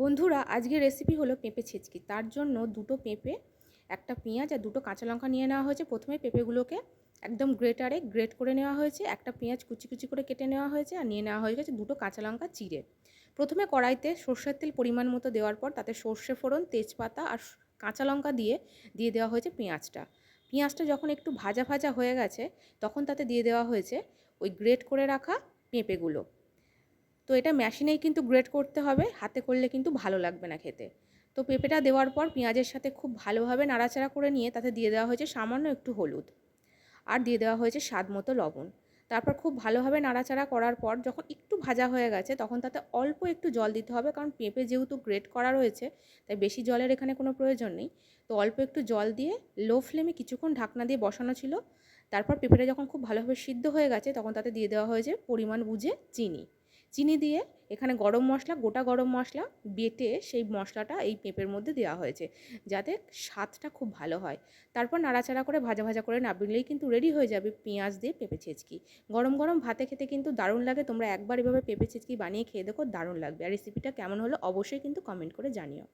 বন্ধুরা, আজকের রেসিপি হলো পেঁপে ছেচকি। তার জন্য দুটো পেঁপে, একটা পেঁয়াজ আর দুটো কাঁচা লঙ্কা নিয়ে নেওয়া হয়েছে। প্রথমে পেঁপেগুলোকে একদম গ্রেটারে গ্রেট করে নেওয়া হয়েছে। একটা পেঁয়াজ কুচি কুচি করে কেটে নেওয়া হয়েছে আর নিয়ে নেওয়া হয়ে গেছে দুটো কাঁচা লঙ্কা চিড়ে। প্রথমে কড়াইতে সর্ষের তেল পরিমাণ মতো দেওয়ার পর তাতে সর্ষে ফোড়ন, তেজপাতা আর কাঁচা লঙ্কা দিয়ে দেওয়া হয়েছে পেঁয়াজটা। পেঁয়াজটা যখন একটু ভাজা ভাজা হয়ে গেছে তখন তাতে দিয়ে দেওয়া হয়েছে ওই গ্রেট করে রাখা পেঁপেগুলো। তো এটা মেশিনেই কিন্তু গ্রেট করতে হবে, হাতে করলে কিন্তু ভালো লাগবে না খেতে। তো পেঁপেটা দেওয়ার পর পেঁয়াজের সাথে খুব ভালোভাবে নাড়াচাড়া করে নিয়ে তাতে দিয়ে দেওয়া হয়েছে সামান্য একটু হলুদ আর দিয়ে দেওয়া হয়েছে স্বাদ মতো লবণ। তারপর খুব ভালোভাবে নাড়াচাড়া করার পর যখন একটু ভাজা হয়ে গেছে তখন তাতে অল্প একটু জল দিতে হবে, কারণ পেঁপে যেহেতু গ্রেট করা রয়েছে তাই বেশি জলের এখানে কোনো প্রয়োজন নেই। তো অল্প একটু জল দিয়ে লো ফ্লেমে কিছুক্ষণ ঢাকনা দিয়ে বসানো ছিল। তারপর পেঁপেটা যখন খুব ভালোভাবে সিদ্ধ হয়ে গেছে তখন তাতে দিয়ে দেওয়া হয়েছে পরিমাণ বুঝে চিনি দিয়ে এখানে গরম মশলা, গোটা গরম মশলা বেটে সেই মশলাটা এই পেঁপের মধ্যে দেওয়া হয়েছে যাতে স্বাদটা খুব ভালো হয়। তারপর নাড়াচাড়া করে ভাজা ভাজা করে নামিয়েই কিন্তু রেডি হয়ে যাবে পেঁয়াজ দিয়ে পেঁপে ছেচকি। গরম গরম ভাতে খেতে কিন্তু দারুণ লাগে। তোমরা একবার এভাবে পেঁপে ছেচকি বানিয়ে খেয়ে দেখো, দারুণ লাগবে। আর রেসিপিটা কেমন হলো অবশ্যই কিন্তু কমেন্ট করে জানিও।